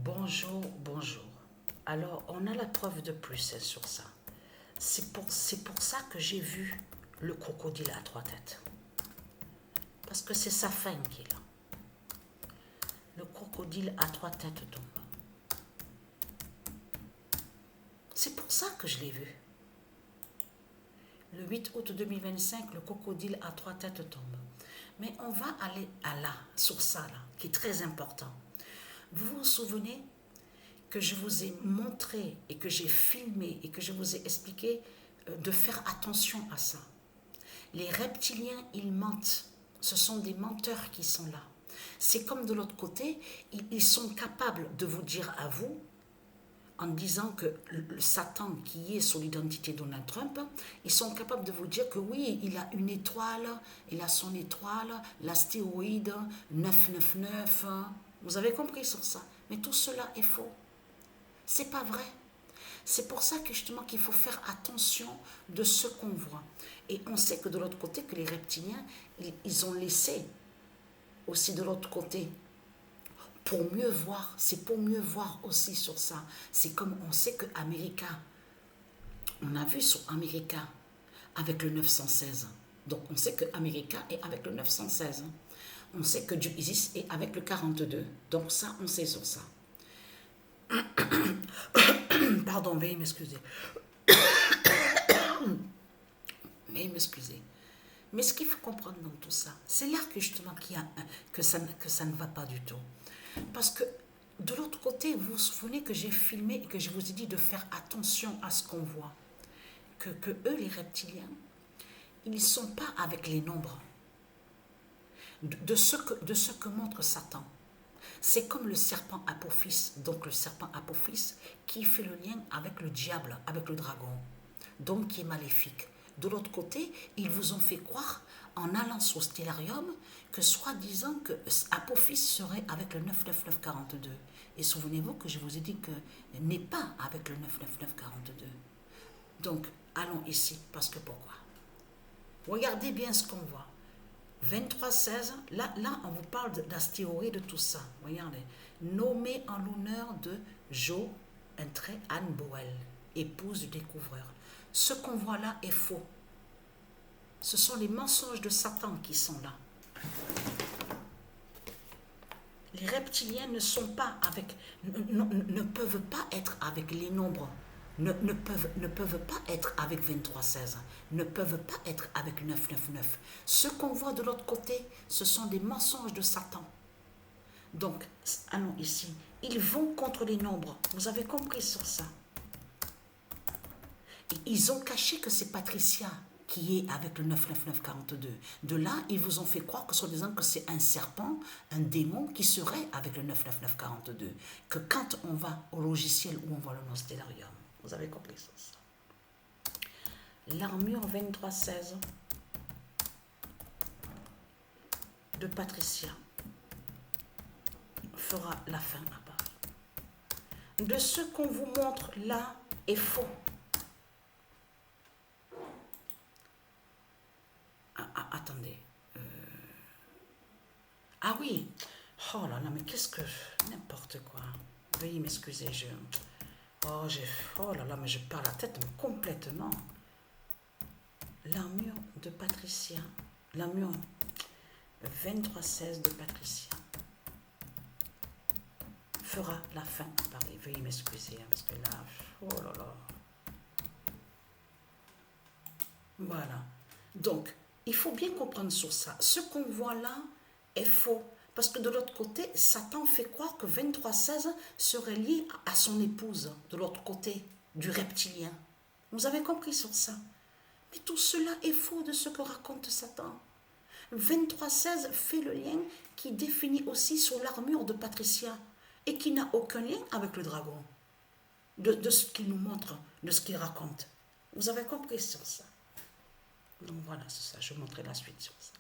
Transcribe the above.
Bonjour, bonjour. Alors, on a la preuve de plus sur ça. C'est pour ça que j'ai vu le crocodile à trois têtes. Parce que c'est sa fin qui est là. Le crocodile à trois têtes tombe. C'est pour ça que je l'ai vu. Le 8 août 2025, le crocodile à trois têtes tombe. Mais on va aller à là, sur ça là, qui est très important. Vous vous souvenez que je vous ai montré et que j'ai filmé et que je vous ai expliqué de faire attention à ça. Les reptiliens, ils mentent. Ce sont des menteurs qui sont là. C'est comme de l'autre côté, ils sont capables de vous dire à vous, en disant que le Satan qui est sur l'identité de Donald Trump, ils sont capables de vous dire que oui, il a une étoile, il a son étoile, l'astéroïde 999. Vous avez compris sur ça. Mais tout cela est faux. C'est pas vrai. C'est pour ça que justement qu'il faut faire attention de ce qu'on voit. Et on sait que de l'autre côté, que les reptiliens, ils ont laissé aussi de l'autre côté pour mieux voir. C'est pour mieux voir aussi sur ça. C'est comme on sait que America, on a vu sur America avec le 916. Donc on sait que America est avec le 916. On sait que Isis est avec le 42. Donc ça, on sait sur ça. Pardon, veuillez m'excuser. Veuillez m'excuser. Mais ce qu'il faut comprendre dans tout ça, c'est là que justement que ça ne va pas du tout. Parce que de l'autre côté, vous vous souvenez que j'ai filmé et que je vous ai dit de faire attention à ce qu'on voit. Que eux, les reptiliens, ils ne sont pas avec les nombres de ce que montre Satan. C'est comme le serpent Apophis, donc le serpent Apophis qui fait le lien avec le diable, avec le dragon, donc qui est maléfique. De l'autre côté, ils vous ont fait croire, en allant sur Stellarium, que soi-disant que Apophis serait avec le 99942. Et souvenez-vous que je vous ai dit que n'est pas avec le 99942. Donc, allons ici, parce que pourquoi? Regardez bien ce qu'on voit. 2316, là on vous parle d'astéroïdes, de tout ça. Regardez. Nommé en l'honneur de Jo, un trait Anne Boel, épouse du découvreur. Ce qu'on voit là est faux. Ce sont les mensonges de Satan qui sont là. Les reptiliens ne sont pas avec, ne peuvent pas être avec les nombres. Ne peuvent pas être avec 2316, ne peuvent pas être avec 999. Ce qu'on voit de l'autre côté, ce sont des mensonges de Satan. Donc, allons ici. Ils vont contre les nombres. Vous avez compris sur ça. Et ils ont caché que c'est Patricia qui est avec le 99942. De là, ils vous ont fait croire que, soi-disant, que c'est un serpent, un démon qui serait avec le 99942. Que quand on va au logiciel où on voit le nom Stellarium, vous avez compris ça. L'armure 2316 de Patricia fera la fin à Paris. De ce qu'on vous montre là est faux. Attendez. Ah oui. Oh là là, mais qu'est-ce que... N'importe quoi. Veuillez m'excuser, oh là là, mais je pars la tête complètement. L'armure de Patricia. L'armure 2316 de Patricia fera la fin à Paris. Veuillez m'excuser, parce que là... Oh là là. Voilà. Donc, il faut bien comprendre sur ça. Ce qu'on voit là est faux. Parce que de l'autre côté, Satan fait croire que 2316 serait lié à son épouse, de l'autre côté, du reptilien. Vous avez compris sur ça? Mais tout cela est faux de ce que raconte Satan. 2316 fait le lien qui définit aussi sur l'armure de Patricia et qui n'a aucun lien avec le dragon. De ce qu'il nous montre, de ce qu'il raconte. Vous avez compris sur ça? Donc voilà, c'est ça, je montrerai la suite sur ça.